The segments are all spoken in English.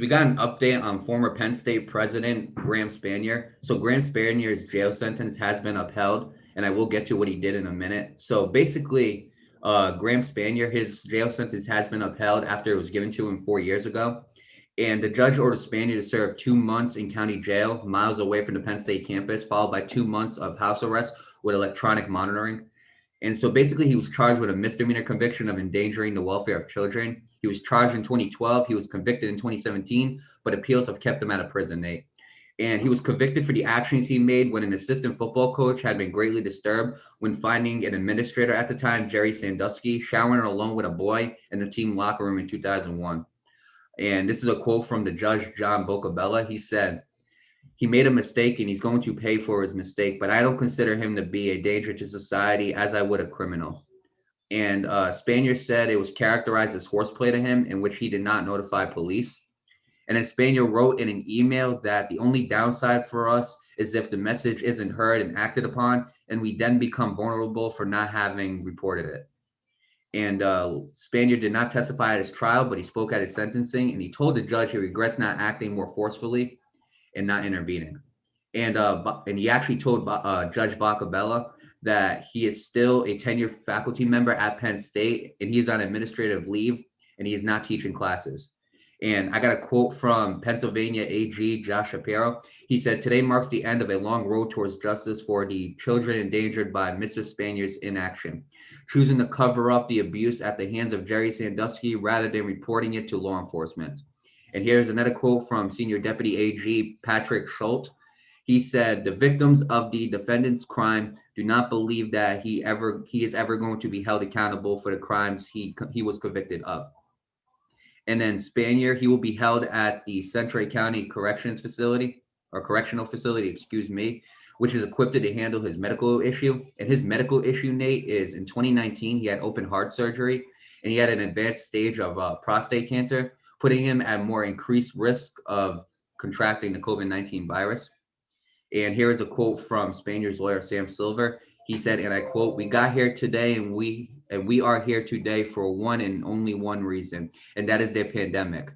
we got an update on former Penn State president Graham Spanier. So Graham Spanier's jail sentence has been upheld, and I will get to what he did in a minute. So basically, Graham Spanier, his jail sentence has been upheld after it was given to him 4 years ago. And the judge ordered Spanier to serve 2 months in county jail, miles away from the Penn State campus, followed by 2 months of house arrest with electronic monitoring. And so basically, he was charged with a misdemeanor conviction of endangering the welfare of children. He was charged in 2012. He was convicted in 2017, but appeals have kept him out of prison, Nate. And he was convicted for the actions he made when an assistant football coach had been greatly disturbed when finding an administrator at the time, Jerry Sandusky, showering alone with a boy in the team locker room in 2001. And this is a quote from the judge, John Bocabella. He said, "He made a mistake and he's going to pay for his mistake, but I don't consider him to be a danger to society as I would a criminal." And Spanier said it was characterized as horseplay to him, in which he did not notify police. And then Spanier wrote in an email that the only downside for us is if the message isn't heard and acted upon, and we then become vulnerable for not having reported it. And Spanier did not testify at his trial, but he spoke at his sentencing, and he told the judge he regrets not acting more forcefully and not intervening. And he actually told Judge Bacabella that he is still a tenured faculty member at Penn State, and he is on administrative leave, and he is not teaching classes. And I got a quote from Pennsylvania AG Josh Shapiro. He said, "Today marks the end of a long road towards justice for the children endangered by Mr. Spanier's inaction, choosing to cover up the abuse at the hands of Jerry Sandusky rather than reporting it to law enforcement." And here's another quote from Senior Deputy AG Patrick Schultz. He said, "The victims of the defendant's crime do not believe that he is ever going to be held accountable for the crimes he was convicted of." And then Spanier, he will be held at the Central County Correctional Facility, which is equipped to handle his medical issue. And his medical issue, Nate, is in 2019, he had open heart surgery and he had an advanced stage of prostate cancer, putting him at more increased risk of contracting the COVID-19 virus. And here is a quote from Spanier's lawyer, Sam Silver. He said, and I quote, "We got here today and we are here today for one and only one reason, and that is the pandemic."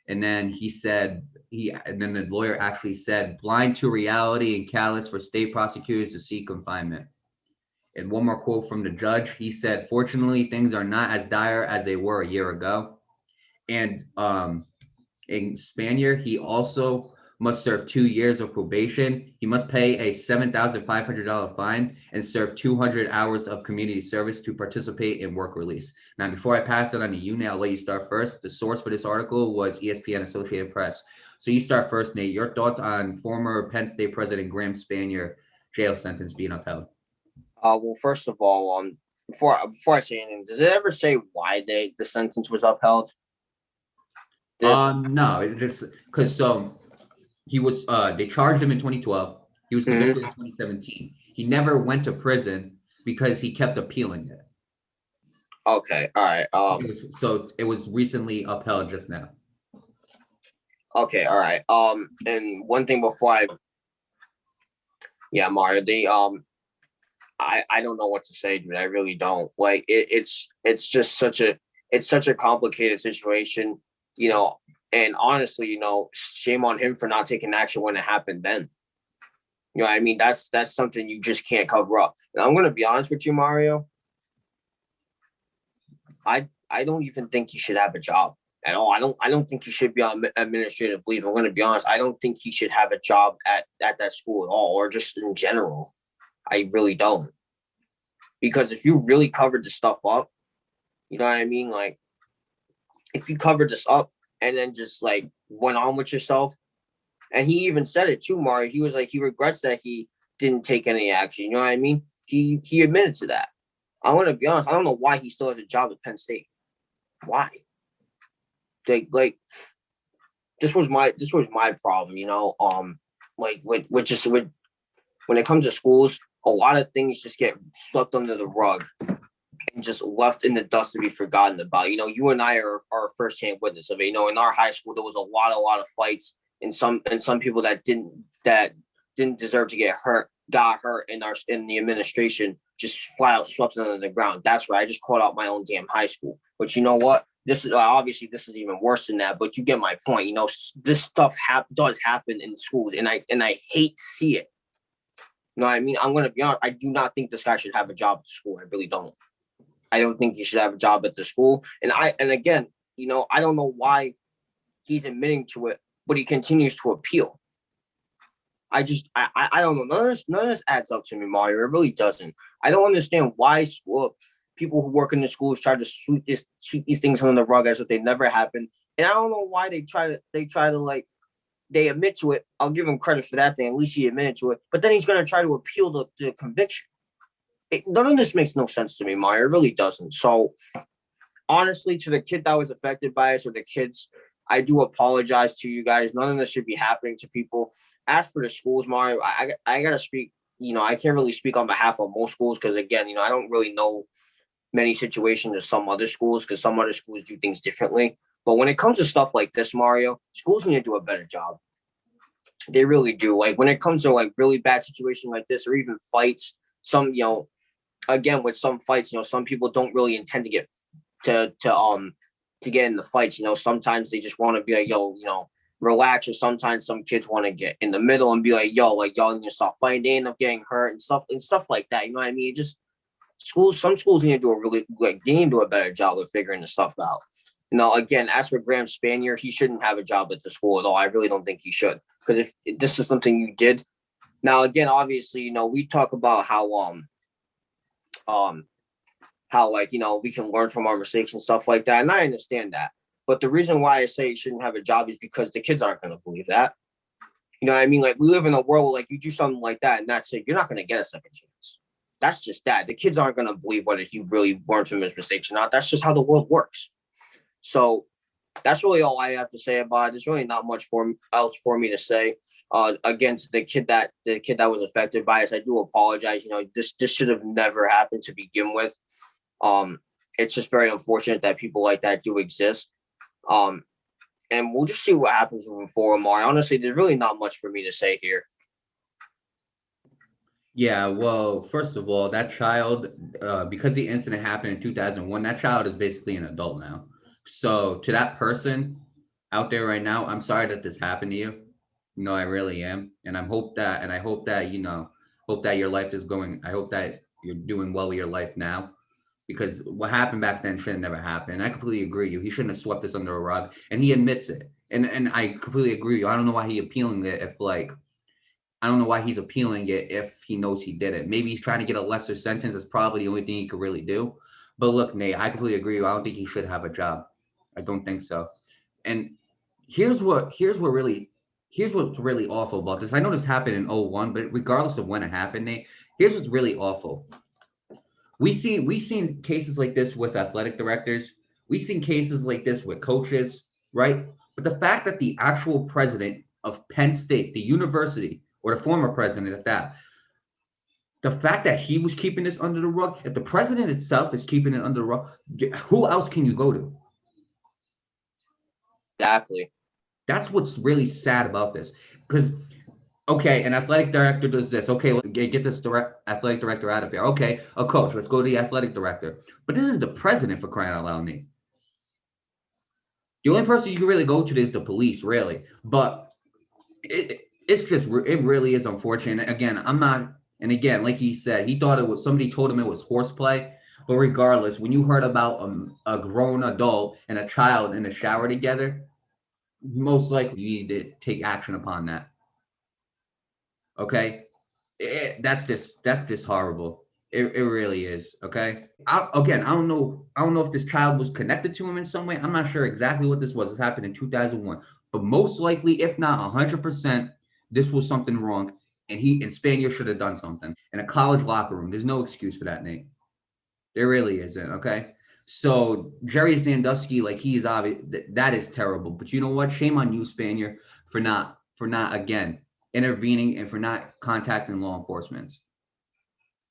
And then then the lawyer actually said, "Blind to reality and callous for state prosecutors to seek confinement." And one more quote from the judge. He said, "Fortunately, things are not as dire as they were a year ago." And in Spanier, he also must serve 2 years of probation. He must pay a $7,500 fine and serve 200 hours of community service to participate in work release. Now, before I pass it on to you, Nate, I'll let you start first. The source for this article was ESPN Associated Press. So you start first, Nate. Your thoughts on former Penn State President Graham Spanier jail sentence being upheld? Well, first of all, before I say anything, does it ever say why the sentence was upheld? No, it just because he was they charged him in 2012. He was convicted in 2017. He never went to prison because he kept appealing it. Okay, all right. It was recently upheld just now. Okay, all right. And one thing before Mario, I don't know what to say, dude. I really don't. Like it's just such a complicated situation, you know. And honestly, you know, shame on him for not taking action when it happened then. You know what I mean? That's something you just can't cover up. And I'm gonna be honest with you, Mario. I don't even think he should have a job at all. I don't think he should be on administrative leave. I'm gonna be honest. I don't think he should have a job at that school at all, or just in general. I really don't. Because if you really covered this stuff up, you know what I mean? Like, if you covered this up and then just like went on with yourself, and he even said it too, Mario. He was like, he regrets that he didn't take any action. You know what I mean? He admitted to that. I want to be honest. I don't know why he still has a job at Penn State. Why? Like this was my problem. You know, like with when it comes to schools, a lot of things just get swept under the rug and just left in the dust to be forgotten about. You know, you and I are firsthand witness of it. You know, in our high school, there was a lot of fights, and some people that didn't deserve to get hurt got hurt in the administration, just flat out swept under the ground. That's right. I just called out my own damn high school. But you know what? this is obviously this is even worse than that, but you get my point. You know, this stuff does happen in schools, and I hate to see it. You know what I mean? I'm going to be honest. I do not think this guy should have a job at the school. I really don't. I don't think he should have a job at the school. And again, you know, I don't know why he's admitting to it, but he continues to appeal. I don't know. None of this adds up to me, Mario. It really doesn't. I don't understand why people who work in the schools try to sweep these things under the rug as if they never happened. And I don't know why they try to like, they admit to it. I'll give him credit for that thing. At least he admitted to it. But then he's going to try to appeal the conviction. None of this makes no sense to me, Mario. It really doesn't. So honestly, to the kid that was affected by this, or the kids, I do apologize to you guys. None of this should be happening to people. As for the schools, Mario, I gotta speak. You know, I can't really speak on behalf of most schools because, again, you know, I don't really know many situations of some other schools because some other schools do things differently. But when it comes to stuff like this, Mario, schools need to do a better job. They really do. Like when it comes to like really bad situations like this, or even fights, some, you know, again with some fights, you know, some people don't really intend to get to get in the fights. You know, sometimes they just want to be like, yo, you know, relax. Or sometimes some kids want to get in the middle and be like, yo, like y'all need to stop fighting. They end up getting hurt and stuff like that. You know what I mean? It just some schools need to do a really like they need to do a better job of figuring the stuff out. You know, again, as for Graham Spanier, he shouldn't have a job at the school at all. I really don't think he should, because if this is something you did, now again, obviously, you know, we talk about how like, you know, we can learn from our mistakes and stuff like that, and I understand that. But the reason why I say he shouldn't have a job is because the kids aren't going to believe that. You know what I mean? Like we live in a world where like you do something like that, and that's it. You're not going to get a second chance. That's just that. The kids aren't going to believe whether he really learned from his mistakes or not. That's just how the world works. So that's really all I have to say about it. There's really not much else for me to say. Again, to the kid that was affected by this, I do apologize. You know, this should have never happened to begin with. It's just very unfortunate that people like that do exist. And we'll just see what happens moving forward, Mario. Honestly, there's really not much for me to say here. Yeah, well, first of all, that child, because the incident happened in 2001, that child is basically an adult now. So to that person out there right now, I'm sorry that this happened to you. No, I really am, and I hope that hope that your life is going. I hope that you're doing well with your life now, because what happened back then should have never happened. I completely agree with you. He shouldn't have swept this under a rug, and he admits it. And I completely agree with you. I don't know why he appealing it if like I don't know why he's appealing it if he knows he did it. Maybe he's trying to get a lesser sentence. That's probably the only thing he could really do. But look, Nate, I completely agree. I don't think he should have a job. I don't think so. And here's what's really awful about this. I know this happened in '01, but regardless of when it happened, Nate, here's what's really awful. We seen cases like this with athletic directors. We've seen cases like this with coaches, right? But the fact that the actual president of Penn State, the university, or the former president at that, the fact that he was keeping this under the rug, if the president itself is keeping it under the rug, who else can you go to? Exactly. That's what's really sad about this. Because, okay, an athletic director does this. Okay, get this athletic director out of here. Okay, a coach, let's go to the athletic director. But this is the president, for crying out loud, Nate. The only person you can really go to is the police, really. But it really is unfortunate. Again, I'm not, and again, like he said, he thought it was, somebody told him it was horseplay. But regardless, when you heard about a grown adult and a child in the shower together, most likely you need to take action upon that. Okay, that's just horrible. It really is. Okay. Again, I don't know if this child was connected to him in some way. I'm not sure exactly what this was. This happened in 2001, but most likely, if not 100%, this was something wrong, and Spanier should have done something in a college locker room. There's no excuse for that, Nate. There really isn't. Okay. So Jerry Sandusky, like he is obvious that is terrible. But you know what? Shame on you, Spanier, for not again intervening and for not contacting law enforcement.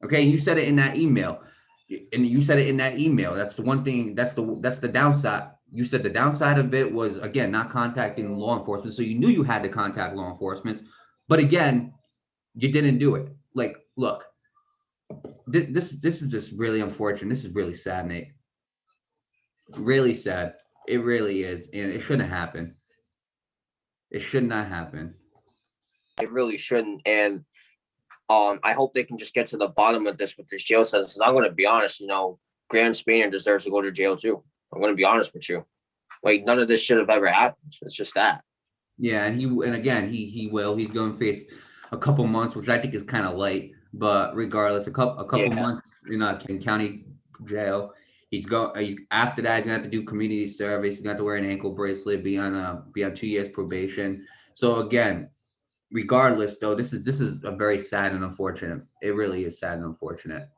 Okay, you said it in that email, and you said it in that email. That's the one thing. That's the downside. You said the downside of it was again not contacting law enforcement. So you knew you had to contact law enforcement, but again, you didn't do it. Like, look, this is just really unfortunate. This is really sad, Nate. Really sad. It really is, and it shouldn't happen. It should not happen. It really shouldn't. And I hope they can just get to the bottom of this with this jail sentence. I'm going to be honest, Graham Spanier deserves to go to jail too. I'm going to be honest with you. Like, none of this should have ever happened. It's just that. Yeah, and again, he will. He's going to face a couple months, which I think is kind of light. But regardless, a couple Yeah. months in county jail. He's after that. He's gonna have to do community service. He's gonna have to wear an ankle bracelet. Be on 2 years probation. So again, regardless, though, this is a very sad and unfortunate. It really is sad and unfortunate.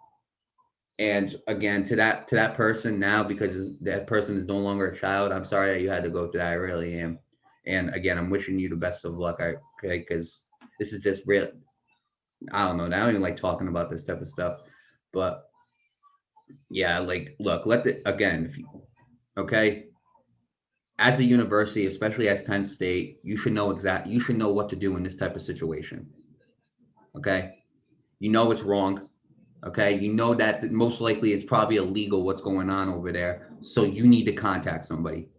And again, to that person now, because that person is no longer a child, I'm sorry that you had to go through that. I really am. And again, I'm wishing you the best of luck. Okay, because this is just real. I don't know. I don't even like talking about this type of stuff, but yeah, like, look, again, okay, as a university, especially as Penn State, you should know what to do in this type of situation. Okay, you know it's wrong. Okay, you know that most likely it's probably illegal what's going on over there, so you need to contact somebody.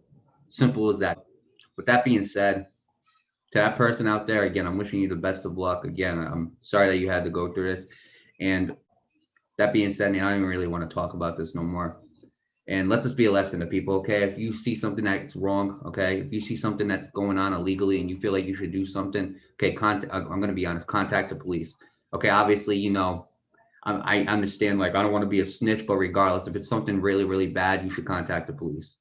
Simple as that. With that being said, to that person out there, again, I'm wishing you the best of luck. Again, I'm sorry that you had to go through this. And that being said, I don't even really want to talk about this no more. And let this be a lesson to people, okay? If you see something that's wrong, okay? If you see something that's going on illegally and you feel like you should do something, okay, I'm going to be honest, contact the police. Okay, obviously, I understand, like, I don't want to be a snitch, but regardless, if it's something really, really bad, you should contact the police.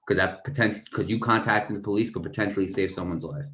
Because you contacting the police could potentially save someone's life.